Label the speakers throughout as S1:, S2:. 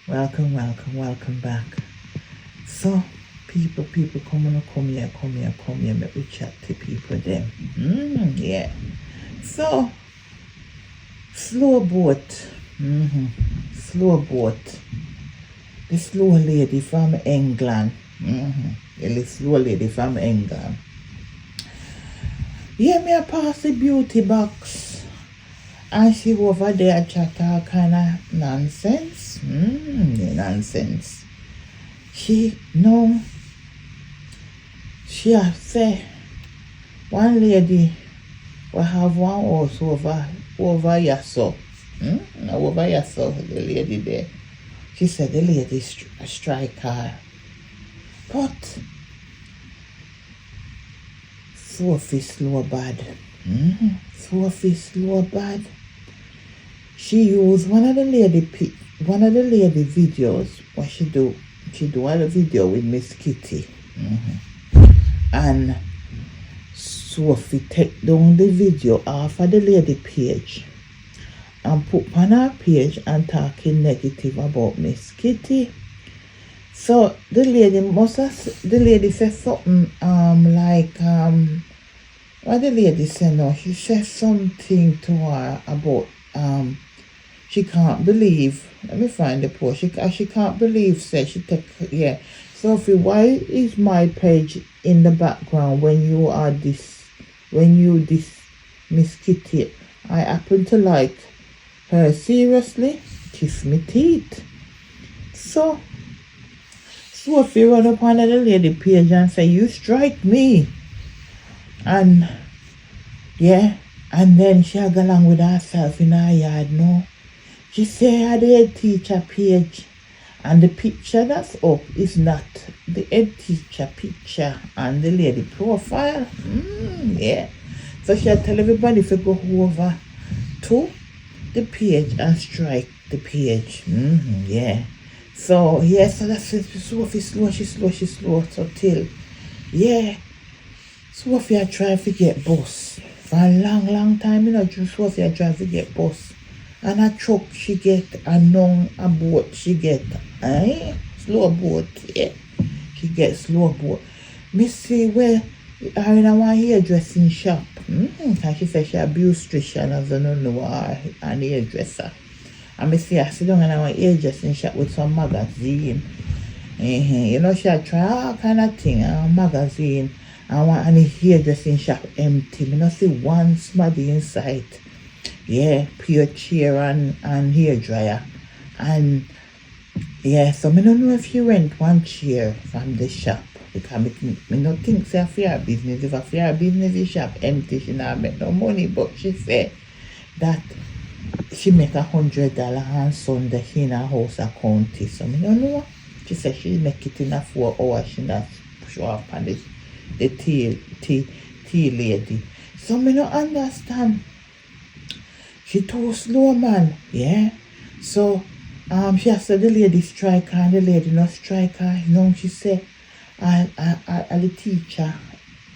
S1: Welcome back. So, people, come here, make we chat to people them. Yeah. So, slow boat. Slow boat. The slow lady from England. The slow lady from England. Yeah, me a pass the beauty box. And she over there chat all kind of nonsense. Nonsense. She have say one lady will have one house over Yasso. Over Yasso, the lady there. She said the lady strike her. But Sophie slow bad. Sophie slow bad. She used one of the lady videos. What she do? She do a video with Miss Kitty. And Sophie take down the video off of the lady page and put on her page and talking negative about Miss Kitty. So the lady said something like what the lady said now, she said something to her about she can't believe, let me find the post, she can't believe, said she take, Sophie, why is my page in the background when you this Miss Kitty? I happen to like her, seriously? Kiss me teeth. So Sophie run up on the lady page and say, you strike me. And and then she go along with herself in her yard, no. She say her the head teacher page and the picture that's up is not the head teacher picture and the lady profile. So she tell everybody to go over to the page and strike the page. So so that's it. Sophie slow, she slow so till Sophia try to get bus. For a long time, Sophia try to get bus. And a truck she get, a boat she get. Slow boat, She get slow boat. Me see where her in a hairdressing shop. And she say she a beautician as I don't know her, an hairdresser. And me see her sit down in a hairdressing shop with some magazine. She a try all kind of thing, magazine. And the hairdressing shop empty. Me not see one smaddy inside. Pure chair and hairdryer. And so me don't know if you rent one chair from the shop. Because me not think say a fair business. If a fair business the shop empty, she not make no money. But she said that she make $100 on Sunday in her house account. So me don't know. She said she make it in a 4 hours. She not show up on the tea lady. So me don't understand. She too slow, man. So she has said the lady strike her and the lady not strike her. She said the teacher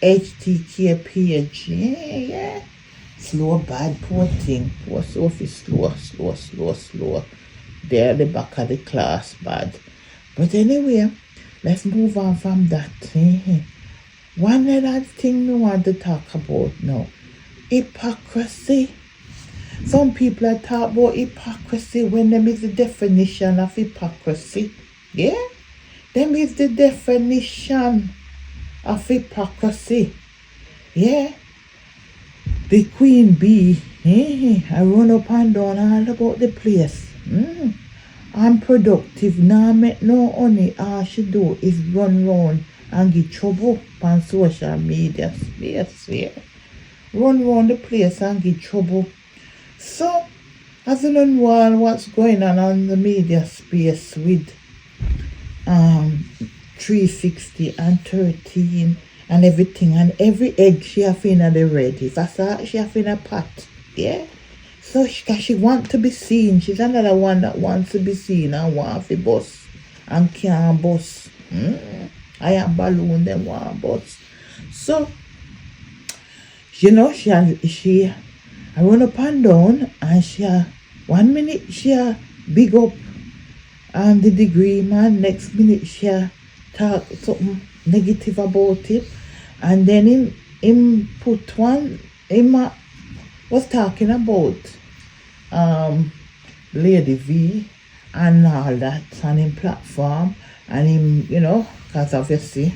S1: HTK page. Slow bad, poor thing. Poor Sophie slow. There at the back of the class bad. But anyway, let's move on from that. One other thing we want to talk about now. Hypocrisy. Some people are talk about hypocrisy when them is the definition of hypocrisy. Them is the definition of hypocrisy. The Queen Bee, I run up and down all about the place. I'm productive, now make no honey. All she do is run round and get trouble on social media space. Run round the place and get trouble. So, as you don't know what's going on the media space with 360 and 13 and everything, and every egg she have in the ready. That's all she have in a pot. So she want to be seen. She's another one that wants to be seen and want to bus and can't bus. I am balloon them want bus. So she I run up and down and she 1 minute she big up the degree man. Next minute she talk something negative about it, and then him put one was talking about Lady V and all that on him platform, and him, you know, because obviously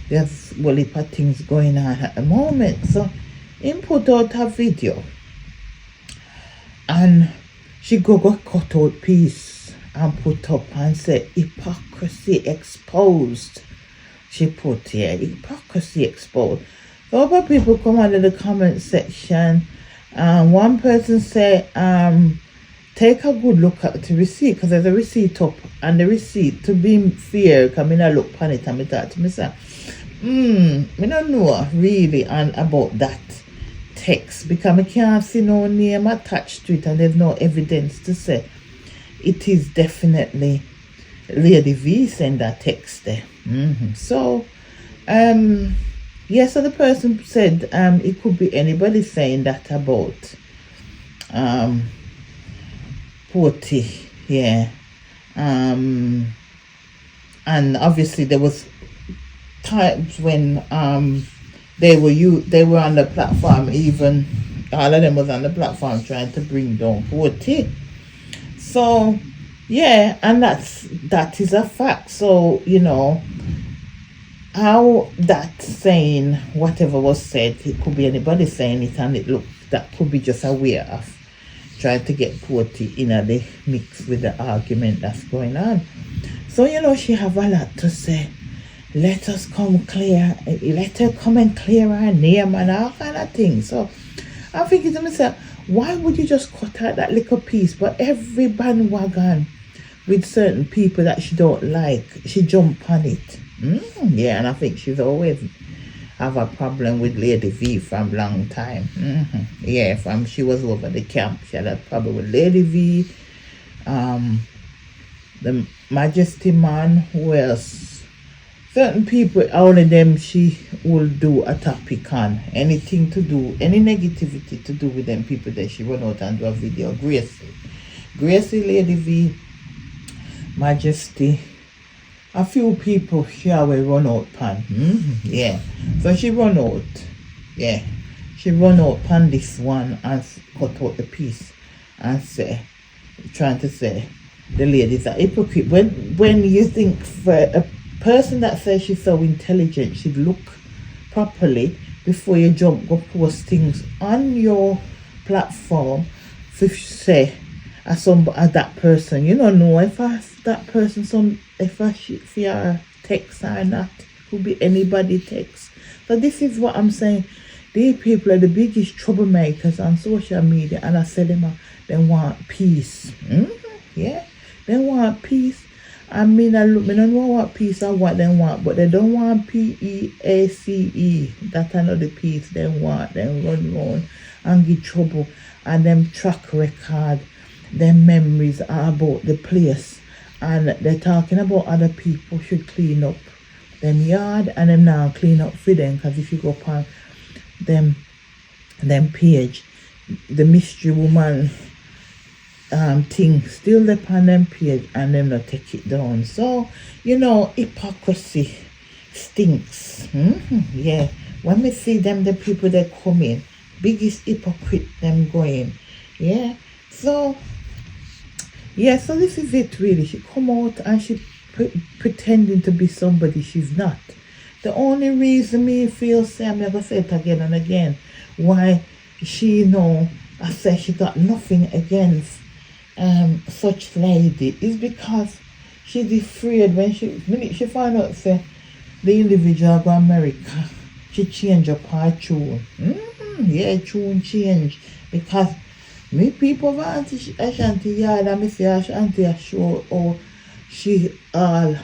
S1: there's a heap of things going on at the moment. So him put out a video, and she go cut out piece and put up and say hypocrisy exposed. She put here hypocrisy exposed. So other people come under the comment section, and one person say take a good look at the receipt, because there's a receipt up, and the receipt, to be fair, because I look upon it and I thought to myself, I don't know really and about that text, because I can't see no name attached to it, and there's no evidence to say it is definitely Lady V send that text there. So yeah, so the person said it could be anybody saying that about Porty, yeah. And obviously there was times when they were on the platform, even all of them was on the platform trying to bring down Porty. So yeah, and that is a fact. So, you know, how that saying whatever was said, it could be anybody saying it, and that could be just a way of trying to get Porty in the mix with the argument that's going on. So, you know, she have a lot to say. Let her come and clear her name and all kind of things. So I'm thinking to myself, why would you just cut out that little piece? But every bandwagon with certain people that she don't like, she jump on it. Yeah, and I think she's always have a problem with Lady V from long time. Yeah, from she was over the camp, she had a problem with Lady V, the Majesty man, who else? Certain people, all of them, she will do a topic on anything to do, any negativity to do with them people that she run out and do a video. Gracie, Lady V, Majesty, a few people she always run out pan. Yeah. So she run out. Yeah. She run out pan this one and cut out the piece and say, trying to say the ladies are hypocrite. When you think for a person that says she's so intelligent, she'd look properly before you go post things on your platform. So if you say as that person, you don't know if that person if your text or not, could be anybody text. So this is what I'm saying. These people are the biggest troublemakers on social media, and I say they want peace. Yeah, they want peace. I mean, I don't know what peace or what they want, but they don't want PEACE. That's another peace they want. They run around and get trouble, and them track record, them memories are about the place, and they're talking about other people should clean up them yard, and them now clean up for them, because if you go upon them page, the mystery woman thing still upon them page, and them not take it down. So, you know, hypocrisy stinks. Yeah, when we see them, the people that come in, biggest hypocrite them going. Yeah, so yeah, so this is it really. She come out and she pretending to be somebody she's not. The only reason me feel say, I'm never say it again and again, why she know I say she got nothing against such lady, is because she's afraid when she find out say the individual go America, she change up her tune. Yeah, tune change, because me people want Ashanti yard, and me say Ashanti show or she all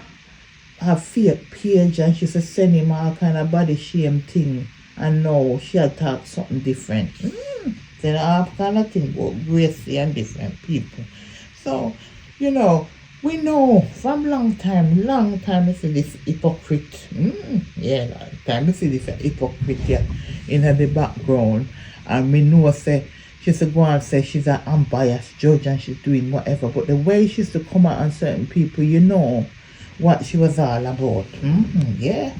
S1: have fake page, and she say send him all kind of body shame thing, and now she had talk something different. Then all kind of thing about Gracie and different people. So, you know, we know from long time we see this hypocrite. Yeah, long time we see this hypocrite here in the background, and we know say she used to go and say she's an unbiased judge and she's doing whatever. But the way she used to come out on certain people, you know what she was all about. Yeah,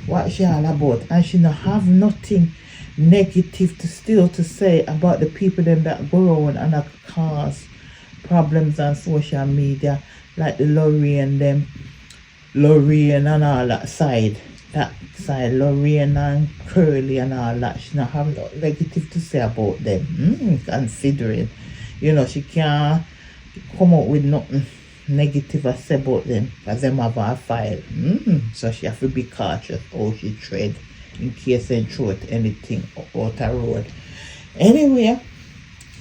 S1: what she all about. And she not have nothing negative to say about the people them that go around and cause problems on social media, like the Lorraine and all that side. Lorraine and Curly and all that. She not have no negative to say about them. Considering, you know, she can't come up with nothing negative to say about them because them have a file. So she have to be cautious how she tread in case they throw anything out the road. Anyway,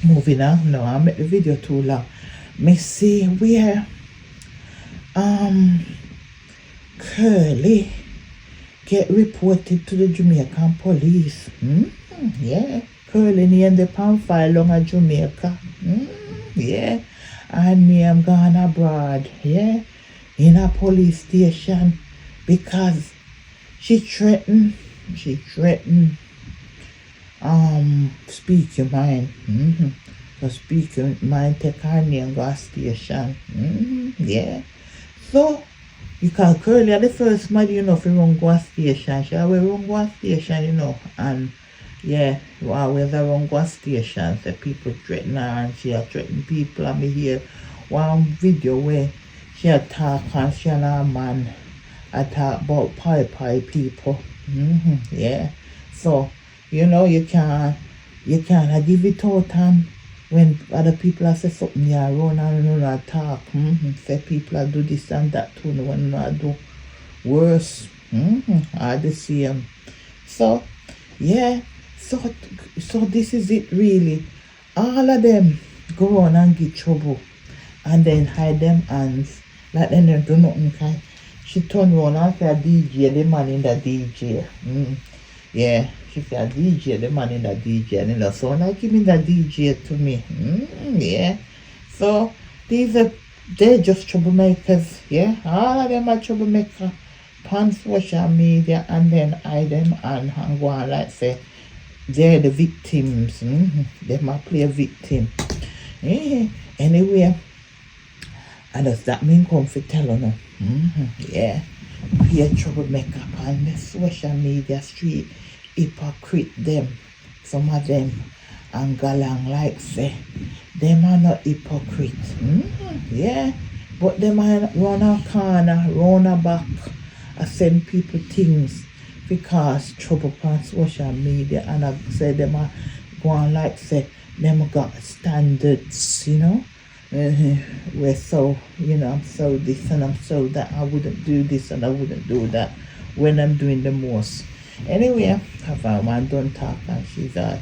S1: moving on. No, I make the video too long. Me see where Curly get reported to the Jamaican police. Yeah, Curly name the pan file on a Jamaica. Yeah, and name gone abroad. Yeah, in a police station because she threatened, speak your mind. So speak your mind, take her name, go to station. Yeah. So, because Curly are the first man, you know, if you run go to station. She always run go to station, you know. And, yeah, always run go to station. So people threaten her and she had threatened people. And me hear one video where she had talk and she and her man I talk about pie people. Yeah. So, you know, you can't give it out and when other people are say something you run and talk. Say people are do this and that too, when not do worse. Are the same. So, yeah. So this is it really. All of them go on and get trouble and then hide them hands. Like then they do nothing kind. She turned around and said DJ, the man in the DJ. Yeah, she said DJ, the man in the DJ. And you know, so like him in the DJ to me. Yeah. So they're just troublemakers. Yeah. All of them are troublemakers on social media and then hide them and go on like say they're the victims. They might play a victim. Anyway, and does that mean come for tell her? Yeah. Be a troublemaker on the social media street. Hypocrite them. Some of them and go along like say them are not hypocrite. Yeah. But them are run a corner, run a back, and send people things because trouble on social media and I say them are going like say them got standards, you know. We're so, you know, I'm so this and I'm so that. I wouldn't do this and I wouldn't do that when I'm doing the most. Anyway, I found one done talk and she's out.